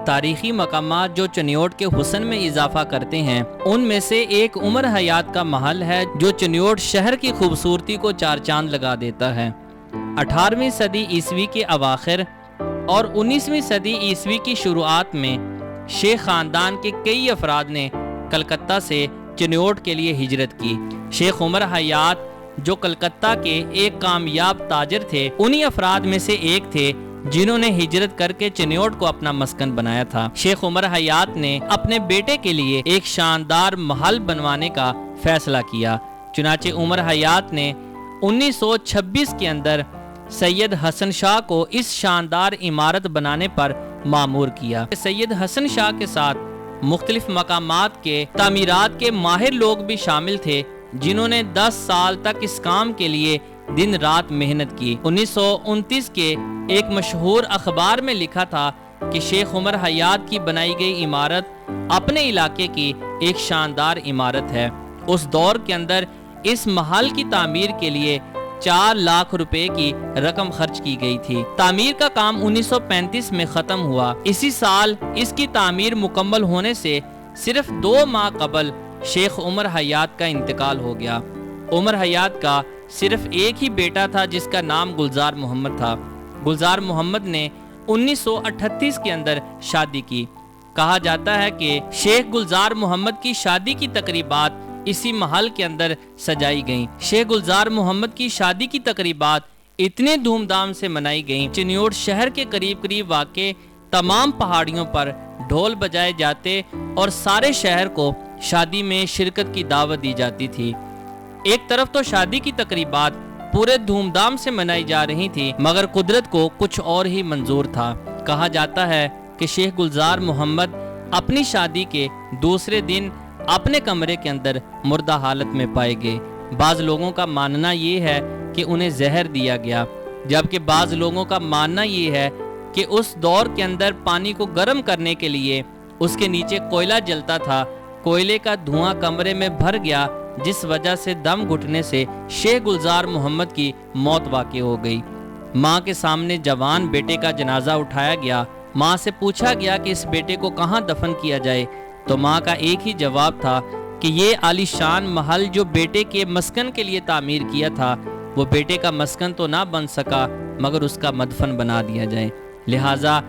تاریخی مقامات جو چنیوٹ کے حسن میں اضافہ کرتے ہیں ان میں سے ایک عمر حیات کا محل ہے جو چنیوٹ شہر کی خوبصورتی کو چار چاند لگا دیتا ہے۔ 18ویں صدی عیسوی کے اواخر اور 19ویں صدی عیسوی کی شروعات میں شیخ خاندان کے کئی افراد نے کلکتہ سے چنیوٹ کے لیے ہجرت کی۔ شیخ عمر حیات جو کلکتہ کے ایک کامیاب تاجر تھے انہی افراد میں سے ایک تھے جنہوں نے ہجرت کر کے چنیوٹ کو اپنا مسکن بنایا تھا۔ شیخ عمر حیات نے اپنے بیٹے کے لیے ایک شاندار محل بنوانے کا فیصلہ کیا۔ چنانچہ عمر حیات نے 1926 کے اندر سید حسن شاہ کو اس شاندار عمارت بنانے پر مامور کیا۔ سید حسن شاہ کے ساتھ مختلف مقامات کے تعمیرات کے ماہر لوگ بھی شامل تھے جنہوں نے 10 سال تک اس کام کے لیے دن رات محنت کی۔ 1929 کے ایک مشہور اخبار میں لکھا تھا کہ شیخ عمر حیات کی بنائی گئی عمارت اپنے علاقے کی ایک شاندار عمارت ہے۔ اس دور کے اندر اس محل کی تعمیر کے لیے 4 لاکھ روپے کی رقم خرچ کی گئی تھی۔ تعمیر کا کام 1935 میں ختم ہوا۔ اسی سال اس کی تعمیر مکمل ہونے سے صرف 2 ماہ قبل شیخ عمر حیات کا انتقال ہو گیا۔ عمر حیات کا صرف ایک ہی بیٹا تھا جس کا نام گلزار محمد تھا۔ گلزار محمد نے 1938 کے اندر شادی کی۔ کہا جاتا ہے کہ شیخ گلزار محمد کی شادی کی تقریبات اسی محل کے اندر سجائی گئیں۔ شیخ گلزار محمد کی شادی کی تقریبات اتنے دھوم دھام سے منائی گئیں۔ چنیوٹ شہر کے قریب قریب واقع تمام پہاڑیوں پر ڈھول بجائے جاتے اور سارے شہر کو شادی میں شرکت کی دعوت دی جاتی تھی۔ ایک طرف تو شادی کی تقریبات پورے دھوم دھام سے منائی جا رہی تھی مگر قدرت کو کچھ اور ہی منظور تھا۔ کہا جاتا ہے کہ شیخ گلزار محمد اپنی شادی کے دوسرے دن اپنے کمرے کے اندر مردہ حالت میں پائے گئے۔ بعض لوگوں کا ماننا یہ ہے کہ انہیں زہر دیا گیا، جبکہ بعض لوگوں کا ماننا یہ ہے کہ اس دور کے اندر پانی کو گرم کرنے کے لیے اس کے نیچے کوئلہ جلتا تھا، کوئلے کا دھواں کمرے میں بھر گیا جس وجہ سے دم گھٹنے سے شیخ گلزار محمد کی موت واقع ہو گئی۔ ماں کے سامنے جوان بیٹے کا جنازہ اٹھایا گیا۔ ماں سے پوچھا گیا کہ اس بیٹے کو کہاں دفن کیا جائے تو ماں کا ایک ہی جواب تھا کہ یہ عالی شان محل جو بیٹے کے مسکن کے لیے تعمیر کیا تھا وہ بیٹے کا مسکن تو نہ بن سکا مگر اس کا مدفن بنا دیا جائے، لہٰذا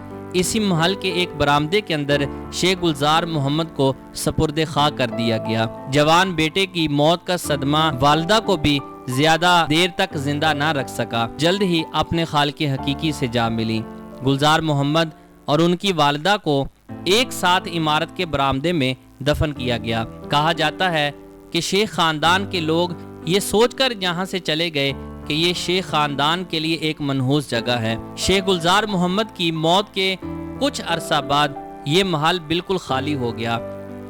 اسی محل کے ایک برآمدے کے اندر شیخ گلزار محمد کو سپرد خاک کر دیا گیا۔ جوان بیٹے کی موت کا صدمہ والدہ کو بھی زیادہ دیر تک زندہ نہ رکھ سکا، جلد ہی اپنے خالق حقیقی سے جا ملی۔ گلزار محمد اور ان کی والدہ کو ایک ساتھ عمارت کے برآمدے میں دفن کیا گیا۔ کہا جاتا ہے کہ شیخ خاندان کے لوگ یہ سوچ کر یہاں سے چلے گئے کہ یہ شیخ خاندان کے لیے ایک منحوس جگہ ہے۔ شیخ گلزار محمد کی موت کے کچھ عرصہ بعد یہ محل بالکل خالی ہو گیا۔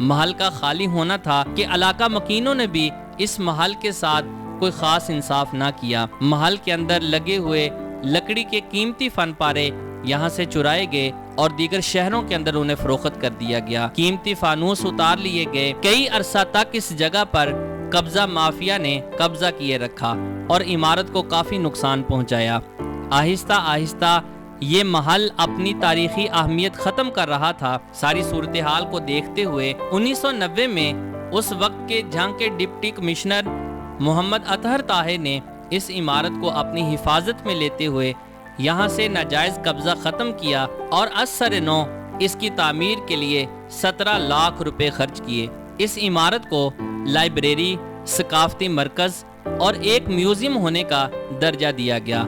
محل کا خالی ہونا تھا کہ علاقہ مکینوں نے بھی اس محل کے ساتھ کوئی خاص انصاف نہ کیا۔ محل کے اندر لگے ہوئے لکڑی کے قیمتی فن پارے یہاں سے چرائے گئے اور دیگر شہروں کے اندر انہیں فروخت کر دیا گیا۔ قیمتی فانوس اتار لیے گئے۔ کئی عرصہ تک اس جگہ پر قبضہ مافیا نے قبضہ کیے رکھا اور عمارت کو کافی نقصان پہنچایا۔ آہستہ آہستہ یہ محل اپنی تاریخی اہمیت ختم کر رہا تھا۔ ساری صورتحال کو دیکھتے ہوئے 1990 میں اس وقت کے جھنگ کے ڈپٹی کمشنر محمد اطہر طاہر نے اس عمارت کو اپنی حفاظت میں لیتے ہوئے یہاں سے ناجائز قبضہ ختم کیا اور از سر نو اس کی تعمیر کے لیے 17 لاکھ روپے خرچ کیے۔ اس عمارت کو لائبریری، ثقافتی مرکز اور ایک میوزیم ہونے کا درجہ دیا گیا۔